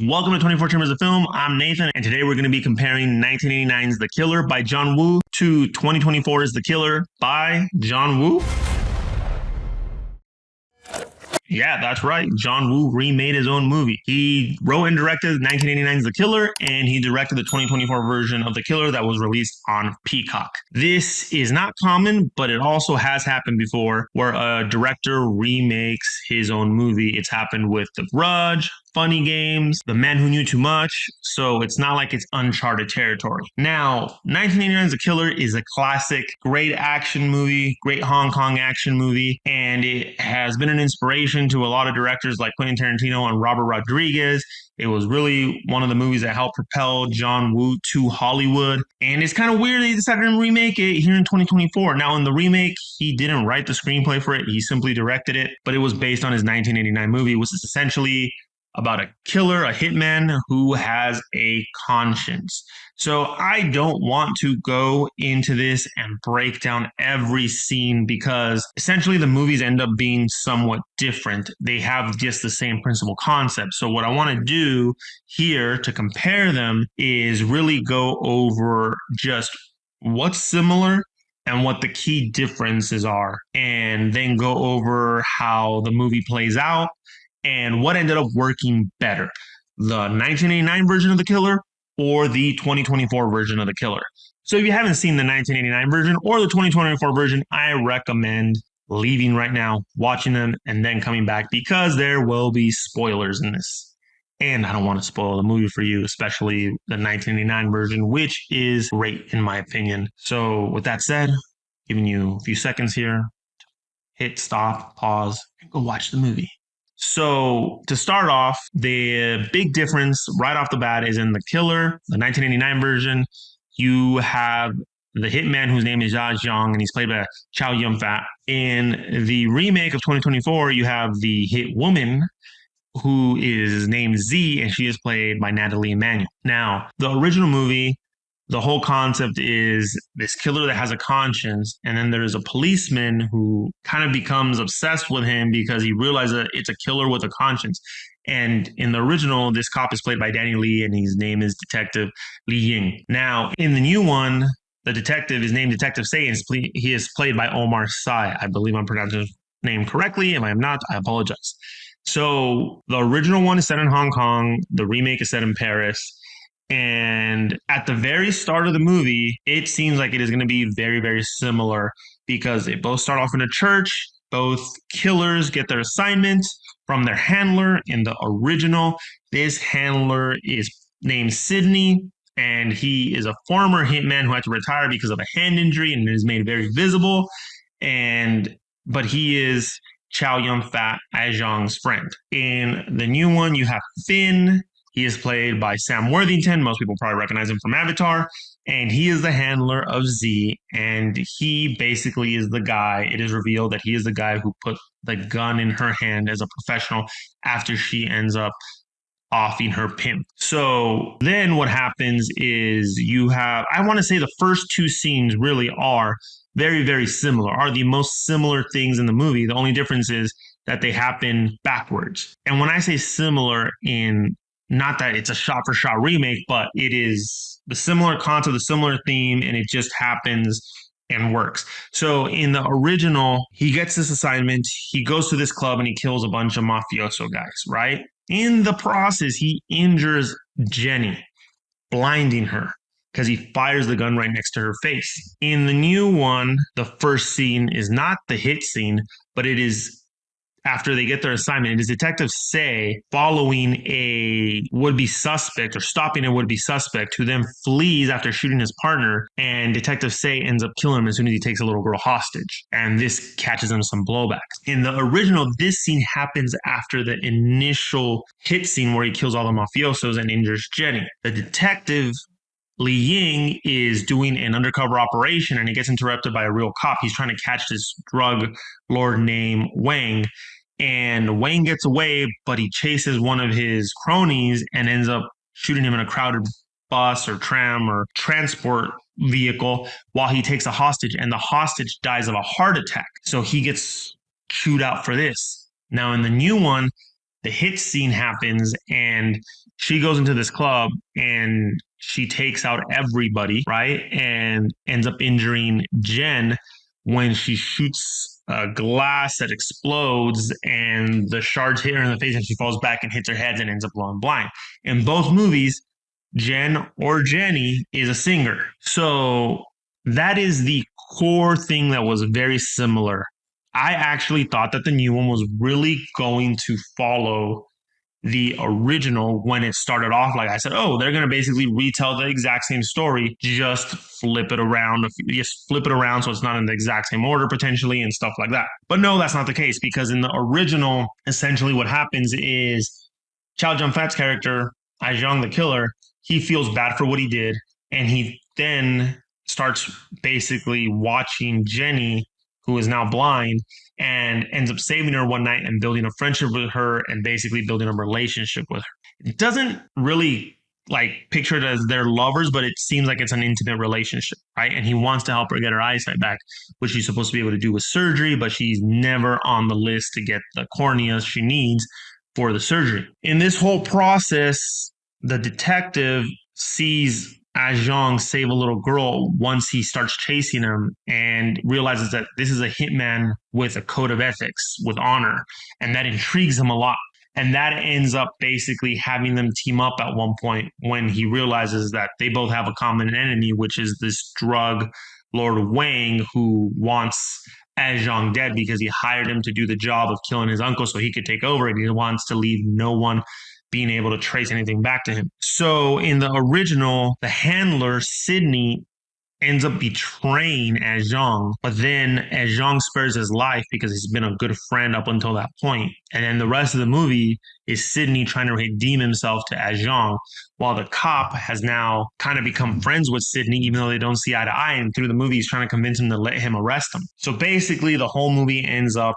Welcome to 24 Chambers of Film. I'm Nathan, and today we're going to be comparing 1989's The Killer by John Woo to 2024's The Killer by John Woo. Yeah, that's right. John Woo remade his own movie. He wrote and directed 1989's The Killer, and he directed the 2024 version of The Killer that was released on Peacock. This is not common, but it also has happened before where a director remakes his own movie. It's happened with The Grudge, Funny Games, The Man Who Knew Too Much, so it's not like it's uncharted territory. Now, 1989's The Killer is a classic, great action movie, great Hong Kong action movie, and it has been an inspiration to a lot of directors like Quentin Tarantino and Robert Rodriguez. It was really one of the movies that helped propel John Woo to Hollywood. And it's kind of weird they decided to remake it here in 2024. Now, in the remake, he didn't write the screenplay for it. He simply directed it, but it was based on his 1989 movie, which is essentially about a killer, a hitman who has a conscience. So I don't want to go into this and break down every scene because essentially the movies end up being somewhat different. They have just the same principal concept. So what I want to do here to compare them is really go over just what's similar and what the key differences are, and then go over how the movie plays out and what ended up working better, the 1989 version of The Killer or the 2024 version of The Killer. So if you haven't seen the 1989 version or the 2024 version, I recommend leaving right now, watching them, and then coming back because there will be spoilers in this. And I don't want to spoil the movie for you, especially the 1989 version, which is great in my opinion. So with that said, giving you a few seconds here, hit stop, pause, and go watch the movie. So to start off, the big difference right off the bat is in The Killer, the 1989 version. You have the hitman whose name is Ya Jiang, and he's played by Chow Yun Fat. In the remake of 2024, you have the hitwoman who is named Z, and she is played by Nathalie Emmanuel. Now, the original movie, the whole concept is this killer that has a conscience, and then there's a policeman who kind of becomes obsessed with him because he realizes that it's a killer with a conscience. And in the original, this cop is played by Danny Lee, and his name is Detective Li Ying. Now, in the new one, the detective is named Detective Say, and he is played by Omar Sy. I believe I'm pronouncing his name correctly. If I am not, I apologize. So the original one is set in Hong Kong. The remake is set in Paris. And at the very start of the movie, it seems like it is going to be very, very similar because they both start off in a church. Both killers get their assignments from their handler. In the original, this handler is named Sydney, and he is a former hitman who had to retire because of a hand injury, and it is made very visible. But he is Chow Yun Fat, Zhang's friend. In the new one, you have Finn. He is played by Sam Worthington. Most people probably recognize him from Avatar. And he is the handler of Z. And he basically is the guy. It is revealed that he is the guy who put the gun in her hand as a professional after she ends up offing her pimp. So then what happens is you have, I want to say the first two scenes really are very, very similar, are the most similar things in the movie. The only difference is that they happen backwards. And when I say similar in not that it's a shot-for-shot remake, but it is the similar concept, the similar theme, and it just happens and works. So in the original, he gets this assignment, he goes to this club and he kills a bunch of mafioso guys, right? In the process, he injures Jenny, blinding her because he fires the gun right next to her face. In the new one, the first scene is not the hit scene, but it is after they get their assignment. It is Detective Say following a would-be suspect or stopping a would-be suspect who then flees after shooting his partner, and Detective Say ends up killing him as soon as he takes a little girl hostage, and this catches him some blowback. In the original, this scene happens after the initial hit scene where he kills all the mafiosos and injures Jenny. The detective Li Ying is doing an undercover operation and he gets interrupted by a real cop. He's trying to catch this drug lord named Wang, and Wang gets away, but he chases one of his cronies and ends up shooting him in a crowded bus or tram or transport vehicle while he takes a hostage, and the hostage dies of a heart attack. So he gets chewed out for this. Now in the new one, the hit scene happens and she goes into this club and she takes out everybody, right? And ends up injuring Jen when she shoots a glass that explodes and the shards hit her in the face and she falls back and hits her head and ends up going blind. In both movies, Jen or Jenny is a singer. So that is the core thing that was very similar. I actually thought that the new one was really going to follow the original when it started off. Like I said, oh, they're going to basically retell the exact same story, just flip it around, just flip it around so it's not in the exact same order potentially and stuff like that. But no, that's not the case because in the original, essentially what happens is Chow Yun Fat's character, Zhang the killer, he feels bad for what he did, and he then starts basically watching Jenny, who is now blind, and ends up saving her one night and building a friendship with her and basically building a relationship with her. It doesn't really like picture it as they're lovers, but it seems like it's an intimate relationship, right? And he wants to help her get her eyesight back, which she's supposed to be able to do with surgery, but she's never on the list to get the corneas she needs for the surgery. In this whole process, the detective sees Zhang save a little girl once he starts chasing him and realizes that this is a hitman with a code of ethics, with honor, and that intrigues him a lot. And that ends up basically having them team up at one point when he realizes that they both have a common enemy, which is this drug lord Wang, who wants Zhang dead because he hired him to do the job of killing his uncle so he could take over, and he wants to leave no one being able to trace anything back to him. So in the original, the handler, Sydney, ends up betraying Zhang, but then Zhang spares his life because he's been a good friend up until that point. And then the rest of the movie is Sydney trying to redeem himself to Zhang, while the cop has now kind of become friends with Sydney, even though they don't see eye to eye. And through the movie, he's trying to convince him to let him arrest him. So basically, the whole movie ends up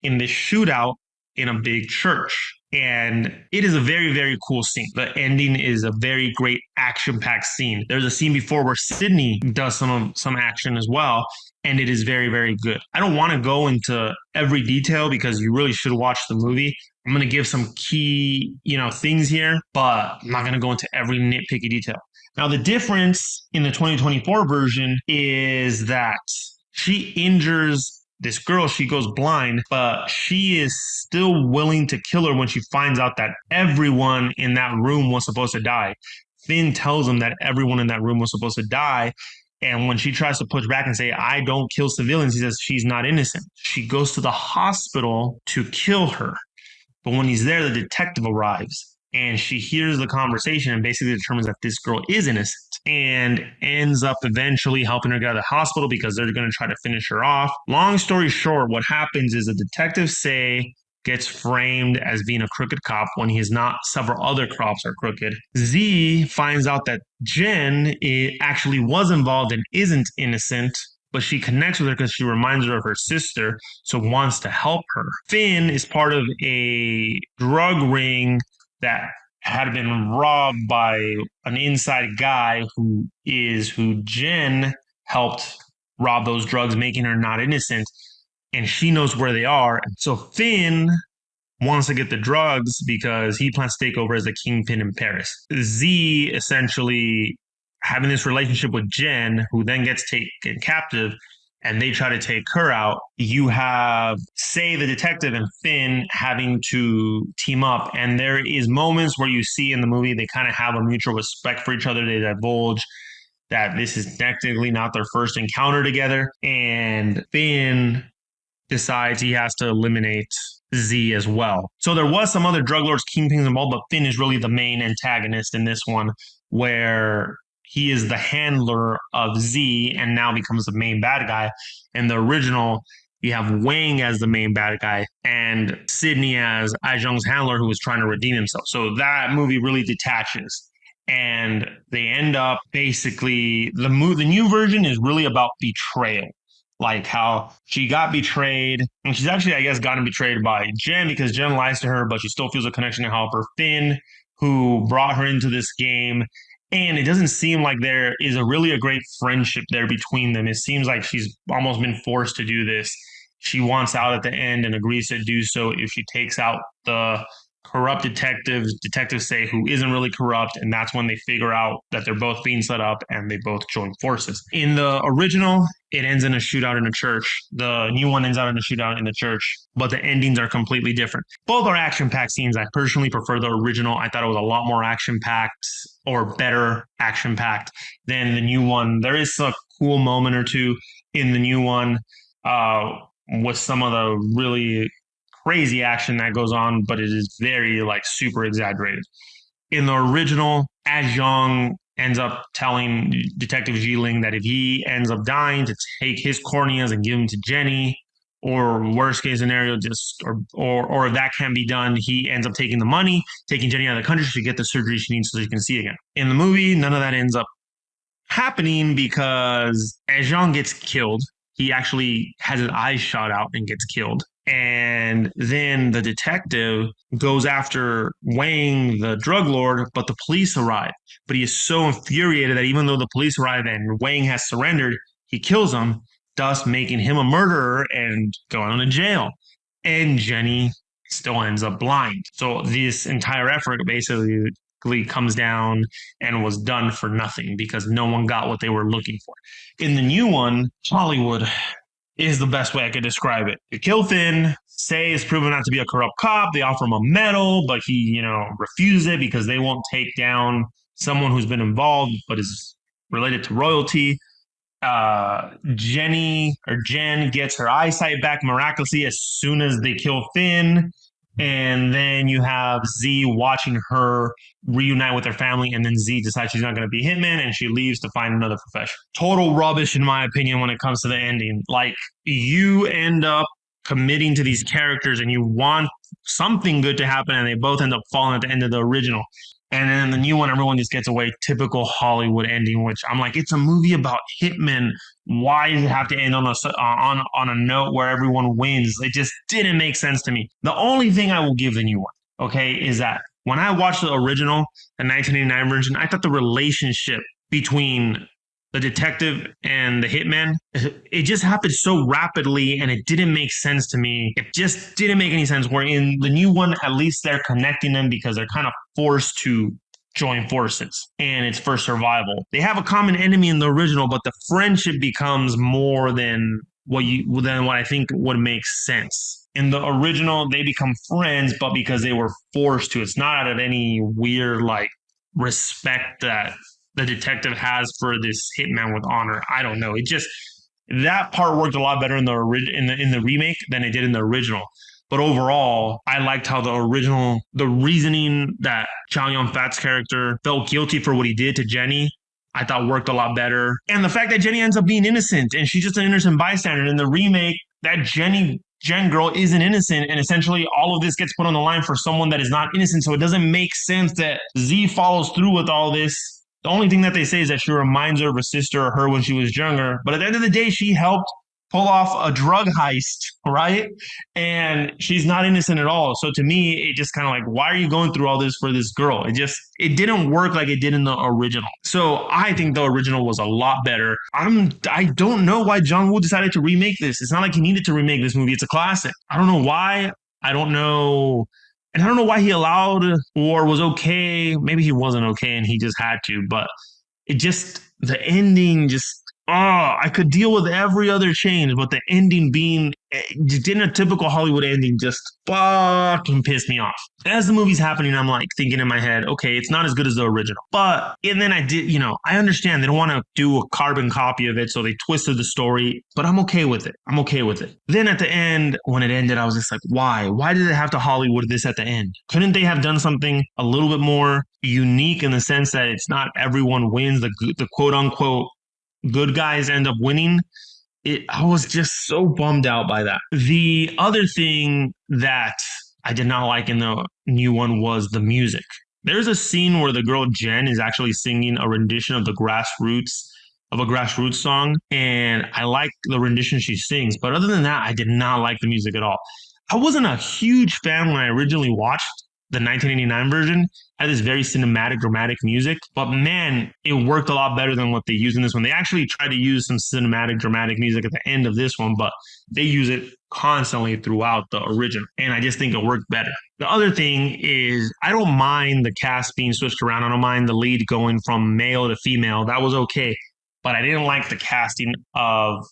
in this shootout in a big church. And it is a very, very cool scene. The ending is a very great action-packed scene. There's a scene before where Sydney does some action as well, and it is very, very good. I don't want to go into every detail because you really should watch the movie. I'm going to give some key, things here, but I'm not going to go into every nitpicky detail. Now, the difference in the 2024 version is that she injures this girl, she goes blind, but she is still willing to kill her when she finds out that everyone in that room was supposed to die. Finn tells him that everyone in that room was supposed to die. And when she tries to push back and say, I don't kill civilians, he says she's not innocent. She goes to the hospital to kill her. But when he's there, the detective arrives and she hears the conversation and basically determines that this girl is innocent and ends up eventually helping her get out of the hospital because they're going to try to finish her off. Long story short, what happens is the detective gets framed as being a crooked cop when he is not. Several other cops are crooked. Z finds out that Jen actually was involved and isn't innocent, but she connects with her because she reminds her of her sister, so wants to help her. Finn is part of a drug ring that had been robbed by an inside guy who Jen helped rob those drugs, making her not innocent. And she knows where they are. So Finn wants to get the drugs because he plans to take over as the kingpin in Paris. Z essentially having this relationship with Jen, who then gets taken captive, and they try to take her out. You have, the detective and Finn having to team up. And there is moments where you see in the movie, they kind of have a mutual respect for each other. They divulge that this is technically not their first encounter together. And Finn decides he has to eliminate Z as well. So there was some other drug lords, kingpins involved, but Finn is really the main antagonist in this one, where he is the handler of Z and now becomes the main bad guy. In the original, you have Wang as the main bad guy and Sydney as Zhang's handler who was trying to redeem himself. So that movie really detaches. And they end up basically, the new version is really about betrayal. Like how she got betrayed, and she's actually, I guess, gotten betrayed by Jen because Jen lies to her, but she still feels a connection to help her. Finn, who brought her into this game. And it doesn't seem like there is a great friendship there between them. It seems like she's almost been forced to do this. She wants out at the end and agrees to do so if she takes out the corrupt detectives. Detectives say who isn't really corrupt, and that's when they figure out that they're both being set up and they both join forces. In the original, it ends in a shootout in a church. The new one ends out in a shootout in the church, but the endings are completely different. Both are action-packed scenes. I personally prefer the original. I thought it was a lot more action-packed or better action-packed than the new one. There is a cool moment or two in the new one with some of the really crazy action that goes on, but it is very like super exaggerated. In the original, as Young ends up telling Detective Jiling that if he ends up dying, to take his corneas and give them to Jenny, or worst case scenario, just or if that can be done, he ends up taking the money, taking Jenny out of the country to get the surgery she needs so she can see again. In the movie, none of that ends up happening because as Young gets killed, he actually has his eyes shot out and gets killed. And then the detective goes after Wang, the drug lord, but the police arrive. But he is so infuriated that even though the police arrive and Wang has surrendered, he kills him, thus making him a murderer and going to jail. And Jenny still ends up blind. So this entire effort basically comes down and was done for nothing because no one got what they were looking for. In the new one, Hollywood is the best way I could describe it. You kill Finn, Say is proven not to be a corrupt cop. They offer him a medal, but he, refuses it because they won't take down someone who's been involved but is related to royalty. Jen gets her eyesight back miraculously as soon as they kill Finn. And then you have Z watching her reunite with her family, and then Z decides she's not going to be Hitman, and she leaves to find another profession. Total rubbish, in my opinion, when it comes to the ending. Like, you end up committing to these characters, and you want something good to happen, and they both end up falling at the end of the original. And then the new one, everyone just gets away. Typical Hollywood ending, which I'm like, it's a movie about hitmen. Why does it have to end on a note where everyone wins? It just didn't make sense to me. The only thing I will give the new one, okay, is that when I watched the original, the 1989 version, I thought the relationship between the detective and the hitman, it just happened so rapidly and it didn't make sense to me. It just didn't make any sense. Where in the new one, at least they're connecting them because they're kind of forced to join forces and it's for survival. They have a common enemy in the original, but the friendship becomes more than what I think would make sense. In the original, they become friends, but because they were forced to. It's not out of any weird like respect that the detective has for this hitman with honor. I don't know. It just, that part worked a lot better in the remake than it did in the original. But overall, I liked how the reasoning that Chow Yun Fat's character felt guilty for what he did to Jenny, I thought worked a lot better. And the fact that Jenny ends up being innocent and she's just an innocent bystander. In the remake, that Jen girl isn't innocent, and essentially all of this gets put on the line for someone that is not innocent. So it doesn't make sense that Z follows through with all this. The only thing that they say is that she reminds her of her sister or her when she was younger. But at the end of the day, she helped pull off a drug heist, right? And she's not innocent at all. So to me, it just kind of like, why are you going through all this for this girl? It didn't work like it did in the original. So I think the original was a lot better. I don't know why John Woo decided to remake this. It's not like he needed to remake this movie. It's a classic. I don't know why. I don't know. And I don't know why he allowed or was okay. Maybe he wasn't okay and he just had to. But the ending I could deal with every other change, but the ending being didn't a typical Hollywood ending just fucking piss me off. As the movie's happening, I'm like thinking in my head, okay, it's not as good as the original. And then I understand they don't want to do a carbon copy of it, so they twisted the story, but I'm okay with it. Then at the end, when it ended, I was just like, why? Why did it have to Hollywood this at the end? Couldn't they have done something a little bit more unique in the sense that it's not everyone wins, the quote unquote good guys end up winning? I was just so bummed out by that. The other thing that I did not like in the new one was the music. There's a scene where the girl Jen is actually singing a rendition of a grassroots song, and I like the rendition she sings. But other than that, I did not like the music at all. I wasn't a huge fan when I originally watched the 1989 version. Had this very cinematic, dramatic music, but man, it worked a lot better than what they used in this one. They actually tried to use some cinematic, dramatic music at the end of this one, but they use it constantly throughout the original, and I just think it worked better. The other thing is, I don't mind the cast being switched around. I don't mind the lead going from male to female. That was okay. But I didn't like the casting of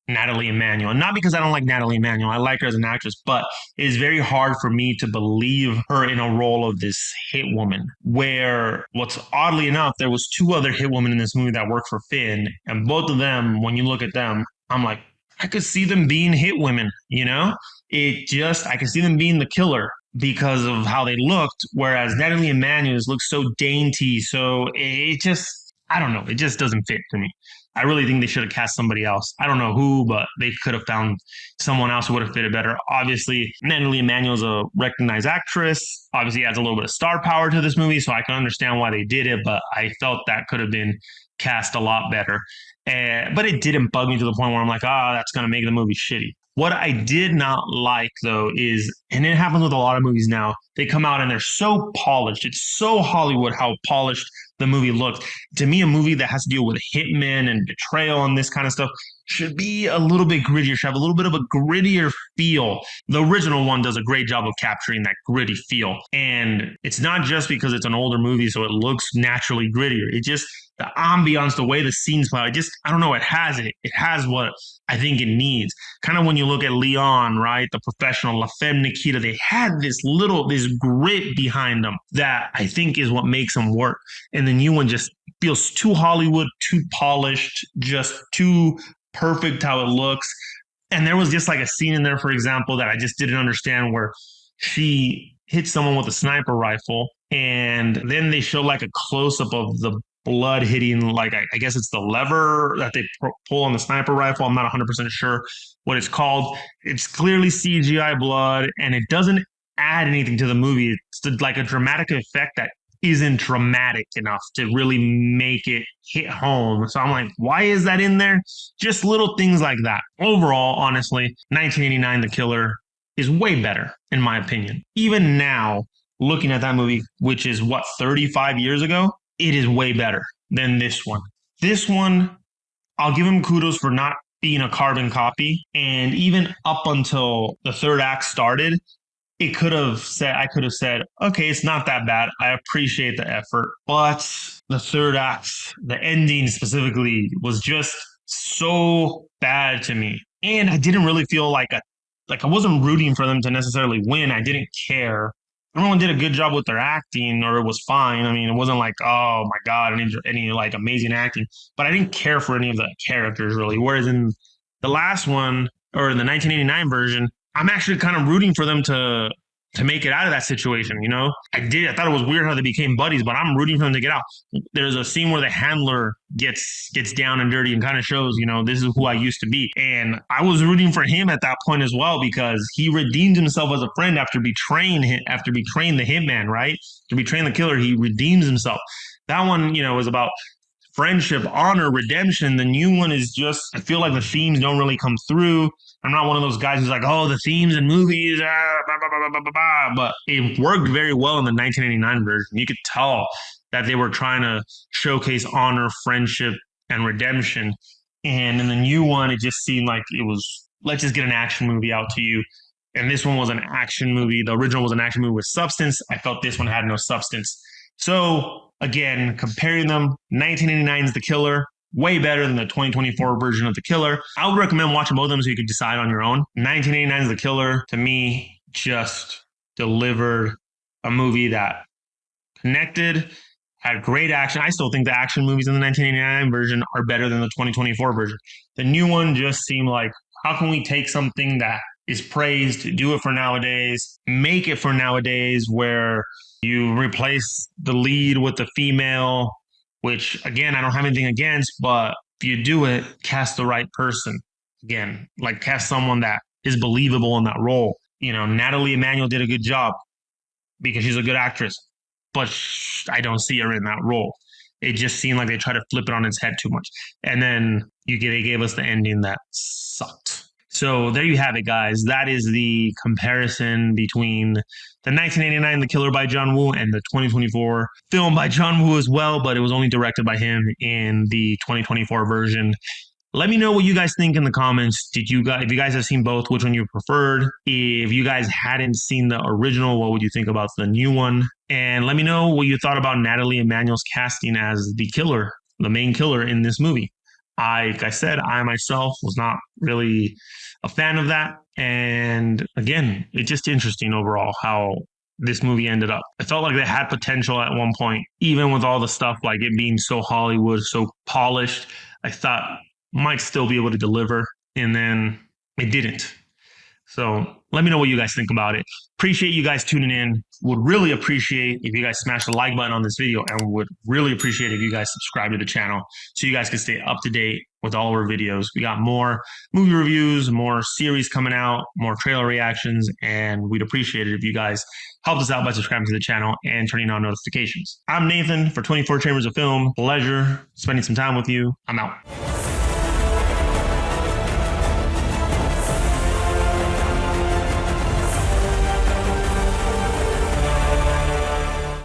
Nathalie Emmanuel. And not because I don't like Nathalie Emmanuel. I like her as an actress, but it is very hard for me to believe her in a role of this hit woman. Where what's oddly enough, there was two other hit women in this movie that worked for Finn, and both of them, when you look at them, I'm like, I could see them being hit women, you know? I could see them being the killer because of how they looked, whereas Natalie Emmanuel's looked so dainty. So it just, I don't know, it just doesn't fit to me. I really think they should have cast somebody else. I don't know who, but they could have found someone else who would have fitted better. Obviously, Natalie Emmanuel's a recognized actress. Obviously, adds a little bit of star power to this movie, so I can understand why they did it, but I felt that could have been cast a lot better. But it didn't bug me to the point where I'm like, that's going to make the movie shitty. What I did not like, though, is, and it happens with a lot of movies now, they come out and they're so polished. It's so Hollywood how polished the movie looks. To me, a movie that has to deal with hitmen and betrayal and this kind of stuff should be a little bit grittier, should have a little bit of a grittier feel. The original one does a great job of capturing that gritty feel. And it's not just because it's an older movie, so it looks naturally grittier. It just, the ambiance, the way the scenes play, I don't know, it has it. It has what I think it needs. Kind of when you look at Leon, right? The professional, La Femme Nikita, they had this grit behind them that I think is what makes them work. And the new one just feels too Hollywood, too polished, just too perfect how it looks. And there was just like a scene in there, for example, that I just didn't understand where she hit someone with a sniper rifle. And then they show like a close up of the blood hitting, like, I guess it's the lever that they pull on the sniper rifle. I'm not 100% sure what it's called. It's clearly CGI blood, and it doesn't add anything to the movie. It's like a dramatic effect that isn't dramatic enough to really make it hit home. So I'm like, why is that in there? Just little things like that. Overall, honestly, 1989 The Killer is way better, in my opinion. Even now, looking at that movie, which is 35 years ago, it is way better than this one. This one, I'll give him kudos for not being a carbon copy. And even up until the third act started, I could have said, okay, it's not that bad. I appreciate the effort. But the third act, the ending specifically, was just so bad to me. And I didn't really feel like I wasn't rooting for them to necessarily win. I didn't care. Everyone did a good job with their acting, or it was fine. I mean, it wasn't like, oh my God, any like amazing acting. But I didn't care for any of the characters really. Whereas in the last one, or in the 1989 version, I'm actually kind of rooting for them to make it out of that situation, you know? I thought it was weird how they became buddies, but I'm rooting for them to get out. There's a scene where the handler gets down and dirty and kind of shows, you know, this is who I used to be. And I was rooting for him at that point as well, because he redeemed himself as a friend after betraying the hitman, right? To betraying the killer, he redeems himself. That one, you know, is about friendship, honor, redemption. The new one is just, I feel like the themes don't really come through. I'm not one of those guys who's like, oh, the themes in movies, blah, blah, blah, blah, blah, blah. But it worked very well in the 1989 version. You could tell that they were trying to showcase honor, friendship, and redemption. And in the new one, it just seemed like it was, let's just get an action movie out to you. And this one was an action movie. The original was an action movie with substance. I felt this one had no substance. So again, comparing them, 1989's The Killer, way better than the 2024 version of The Killer. I would recommend watching both of them so you could decide on your own. 1989's The Killer, to me, just delivered a movie that connected, had great action. I still think the action movies in the 1989 version are better than the 2024 version. The new one just seemed like, how can we take something that is praised, do it for nowadays, make it for nowadays, where you replace the lead with the female, which, again, I don't have anything against, but if you do it, cast the right person. Again, like, cast someone that is believable in that role. You know, Nathalie Emmanuel did a good job because she's a good actress, but I don't see her in that role. It just seemed like they tried to flip it on its head too much. And then they gave us the ending that sucked. So there you have it, guys. That is the comparison between the 1989 The Killer by John Woo and the 2024 film by John Woo as well, but it was only directed by him in the 2024 version. Let me know what you guys think in the comments. If you guys have seen both, which one you preferred? If you guys hadn't seen the original, what would you think about the new one? And let me know what you thought about Nathalie Emmanuel's casting as the killer, the main killer in this movie. Like I said, I myself was not really a fan of that. And again, it's just interesting overall how this movie ended up. I felt like they had potential at one point, even with all the stuff like it being so Hollywood, so polished. I thought might still be able to deliver, and then it didn't. So let me know what you guys think about it. Appreciate you guys tuning in. Would really appreciate if you guys smash the like button on this video, and would really appreciate if you guys subscribe to the channel so you guys can stay up to date with all of our videos. We got more movie reviews, more series coming out, more trailer reactions, and we'd appreciate it if you guys helped us out by subscribing to the channel and turning on notifications. I'm Nathan for 24 Chambers of Film. Pleasure spending some time with you. I'm out.